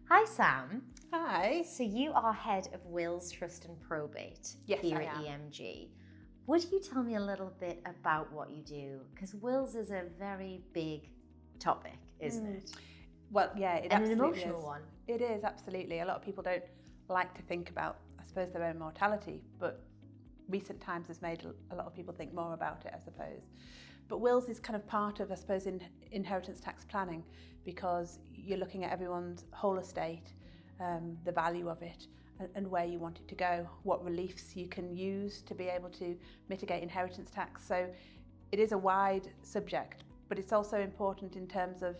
Hi Sam. Hi. So you are head of Wills, Trust and Probate here at EMG. Would you tell me a little bit about what you do? Because wills is a very big topic, isn't it? Well, yeah, it and an absolutely emotional is. one. It is, absolutely. A lot of people don't like to think about, I suppose, their own mortality, but recent times has made a lot of people think more about it, I suppose. But wills is kind of part of, I suppose, inheritance tax planning, because you're looking at everyone's whole estate, the value of it, and where you want it to go, what reliefs you can use to be able to mitigate inheritance tax. So it is a wide subject, but it's also important in terms of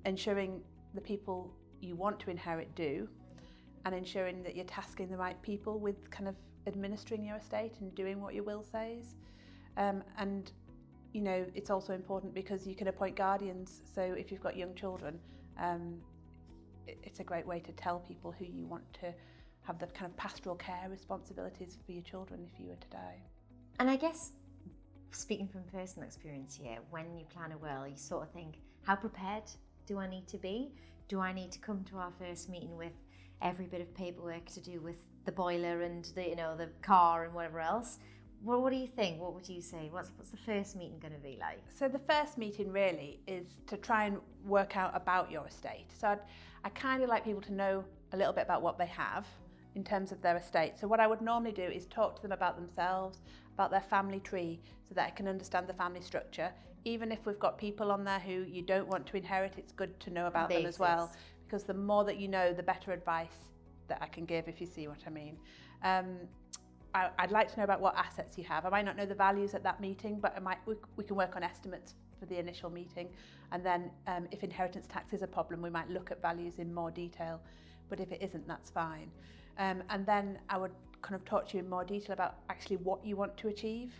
ensuring the people you want to inherit do, and ensuring that you're tasking the right people with kind of administering your estate and doing what your will says. And you know, it's also important because you can appoint guardians. So if you've got young children, it's a great way to tell people who you want to have the kind of pastoral care responsibilities for your children if you were to die. And I guess, speaking from personal experience here, when you plan a will, you sort of think, how prepared do I need to be? Do I need to come to our first meeting with every bit of paperwork to do with the boiler and the car and whatever else? Well, what do you think? What would you say? What's the first meeting going to be like? So the first meeting really is to try and work out about your estate. So I kind of like people to know a little bit about what they have in terms of their estate. So what I would normally do is talk to them about themselves, about their family tree, so that I can understand the family structure. Even if we've got people on there who you don't want to inherit, it's good to know about them as well, because the more that you know, the better advice that I can give, if you see what I mean. I'd like to know about what assets you have. I might not know the values at that meeting, but we can work on estimates for the initial meeting. And then if inheritance tax is a problem, we might look at values in more detail. But if it isn't, that's fine. And then I would kind of talk to you in more detail about actually what you want to achieve.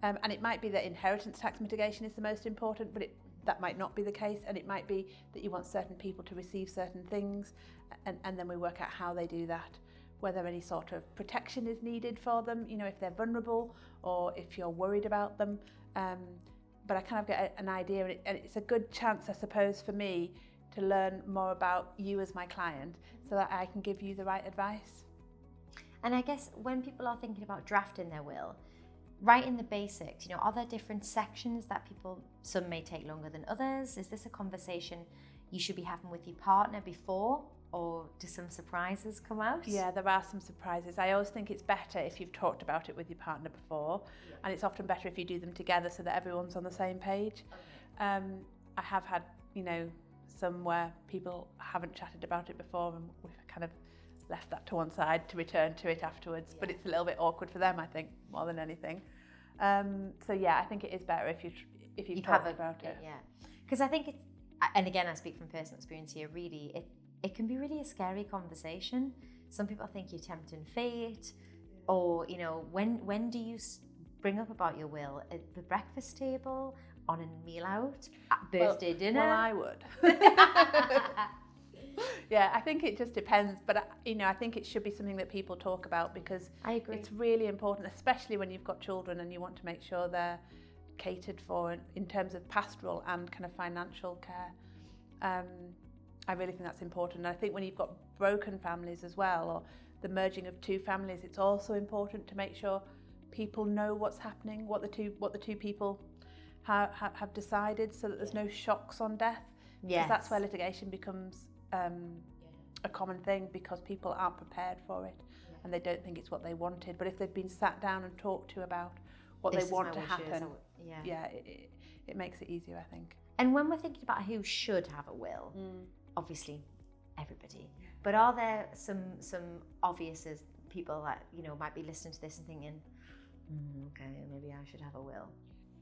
And it might be that inheritance tax mitigation is the most important, but that might not be the case. And it might be that you want certain people to receive certain things, and then we work out how they do that, whether any sort of protection is needed for them, you know, if they're vulnerable or if you're worried about them. But I kind of get an idea, and it's a good chance, I suppose, for me to learn more about you as my client so that I can give you the right advice. And I guess when people are thinking about drafting their will, right in the basics, are there different sections that some may take longer than others? Is this a conversation you should be having with your partner before? Or do some surprises come out? Yeah, there are some surprises. I always think it's better if you've talked about it with your partner before, and it's often better if you do them together so that everyone's on the same page. I have had, some where people haven't chatted about it before, and we've kind of left that to one side to return to it afterwards. But it's a little bit awkward for them, I think, more than anything. So yeah, I think it is better if you've talked about it. Yeah, because I think it's, and again, I speak from personal experience here. Really, it can be really a scary conversation. Some people think you're tempting fate, or when do you bring up about your will at the breakfast table, on a meal out, at birthday dinner? Well, I would. Yeah, I think it just depends, but I think it should be something that people talk about, because I agree. It's really important, especially when you've got children and you want to make sure they're catered for in terms of pastoral and kind of financial care. I really think that's important. And I think when you've got broken families as well, or the merging of two families, it's also important to make sure people know what's happening, what the two people have decided, so that there's no shocks on death. Yes. Because that's where litigation becomes a common thing, because people aren't prepared for it and they don't think it's what they wanted. But if they've been sat down and talked to about what they want to happen, it makes it easier, I think. And when we're thinking about who should have a will, obviously everybody, but are there some obvious people that might be listening to this and thinking, okay, maybe I should have a will?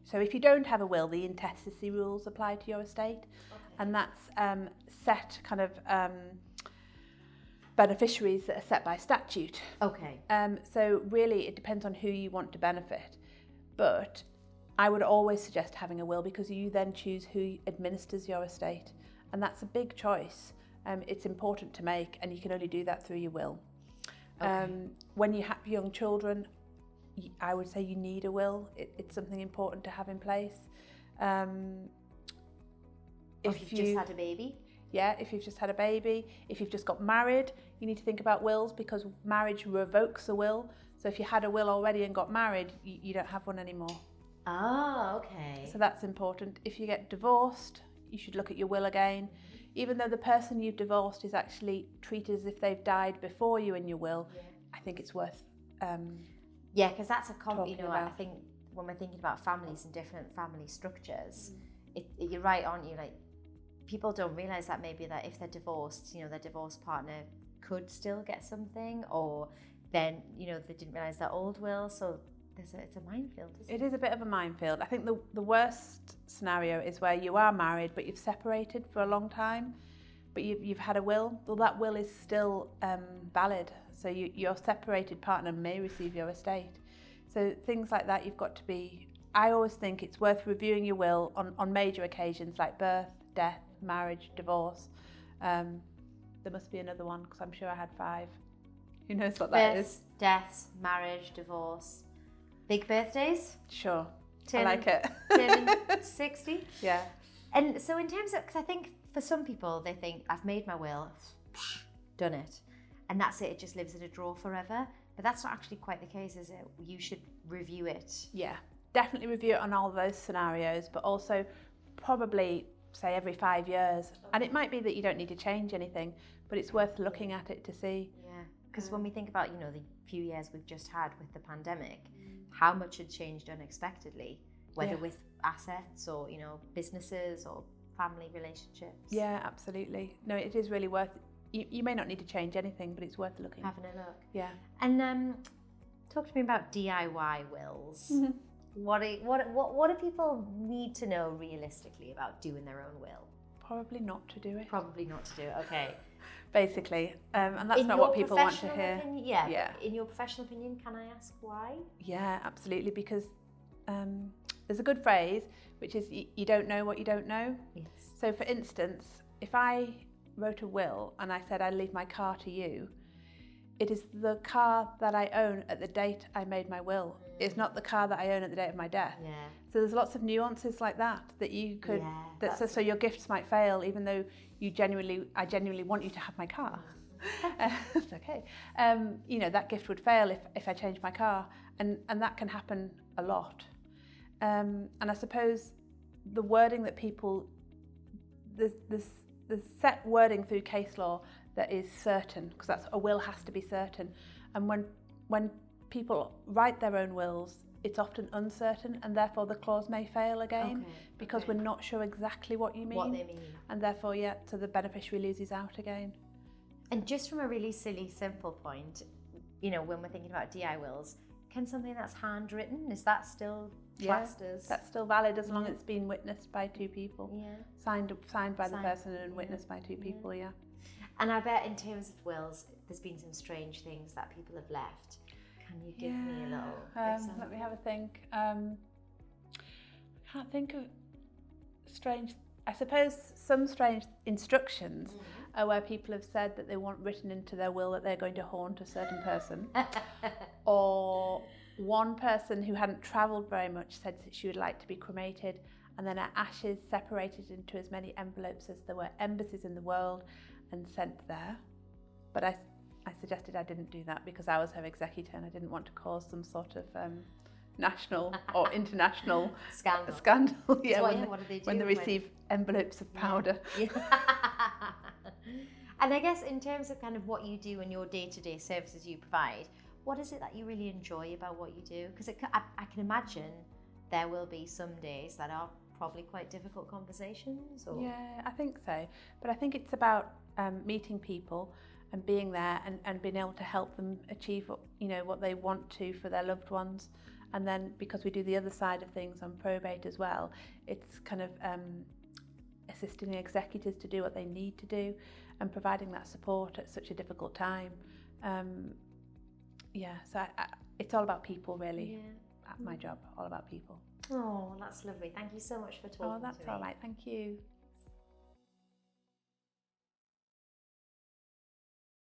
So if you don't have a will, the intestacy rules apply to your estate, and that's set kind of beneficiaries that are set by statute. Okay. So really it depends on who you want to benefit, but I would always suggest having a will, because you then choose who administers your estate, and that's a big choice. It's important to make, and you can only do that through your will. Okay. When you have young children, I would say you need a will. It's something important to have in place. If you've just had a baby. Yeah, if you've just had a baby, if you've just got married, you need to think about wills, because marriage revokes a will. So if you had a will already and got married, you don't have one anymore. Oh, okay. So that's important. If you get divorced, you should look at your will again. Even though the person you've divorced is actually treated as if they've died before you in your will, I think it's worth yeah, because that's I think when we're thinking about families and different family structures, you're right, aren't you? Like, people don't realise that maybe that if they're divorced, their divorced partner could still get something, or then, they didn't realise their old will. So it's a minefield, isn't it? It is a bit of a minefield. I think the worst scenario is where you are married, but you've separated for a long time, but you've had a will. Well, that will is still valid. So your separated partner may receive your estate. So things like that, you've got to be... I always think it's worth reviewing your will on major occasions like birth, death, marriage, divorce. There must be another one, because I'm sure I had 5. Who knows what that is? Deaths, marriage, divorce. Big birthdays? Sure. I like it. Turning 60? Yeah. And so in terms of... Because I think for some people, they think, I've made my will, done it. And that's it just lives in a drawer forever. But that's not actually quite the case, is it? You should review it. Yeah. Definitely review it on all those scenarios, but also probably say every 5 years. And it might be that you don't need to change anything, but it's worth looking at it to see. Yeah, because when we think about, the few years we've just had with the pandemic, how much had changed unexpectedly, whether with assets or, businesses or family relationships. Yeah, absolutely. No, it is really worth, you may not need to change anything, but it's worth looking. Having a look. Yeah. And talk to me about DIY wills. Mm-hmm. What do people need to know realistically about doing their own will? Probably not to do it. Probably not to do it, okay. Basically, and that's not what people want to hear. Yeah. In your professional opinion, can I ask why? Yeah, absolutely, because there's a good phrase, which is you don't know what you don't know. Yes. So for instance, if I wrote a will and I said I'd leave my car to you, it is the car that I own at the date I made my will. It's not the car that I own at the date of my death. Yeah. So there's lots of nuances like that you could... Yeah, so your gifts might fail, even though I genuinely want you to have my car. It's okay. That gift would fail if I changed my car. And that can happen a lot. And I suppose the wording that people... There's set wording through case law that is certain, because that's a will has to be certain. And when people write their own wills, it's often uncertain, and therefore the clause may fail again because we're not sure exactly what you mean. What they mean. And therefore, so the beneficiary loses out again. And just from a really silly, simple point, when we're thinking about DI wills, can something that's handwritten, is that still classed as... That's still valid as long as it's been witnessed by 2 people. Yeah. Signed by the person and witnessed by 2 people, yeah. And I bet in terms of wills, there's been some strange things that people have left. Can you give me a little example? Let me have a think. I can't think of strange... I suppose some strange instructions are where people have said that they want written into their will that they're going to haunt a certain person. Or one person who hadn't travelled very much said that she would like to be cremated, and then her ashes separated into as many envelopes as there were embassies in the world and sent there. But I suggested I didn't do that because I was her executor and I didn't want to cause some sort of national or international scandal. Yeah, what do they do when they receive envelopes of powder. Yeah. And I guess in terms of kind of what you do and your day-to-day services you provide, what is it that you really enjoy about what you do? Because I can imagine there will be some days that are probably quite difficult conversations. Or... Yeah, I think so. But I think it's about meeting people and being there and being able to help them achieve what they want to for their loved ones. And then because we do the other side of things on probate as well, it's kind of assisting the executors to do what they need to do and providing that support at such a difficult time. So it's all about people really. At my job, all about people. Oh, that's lovely. Thank you so much for talking to me. Oh, that's all right. Thank you.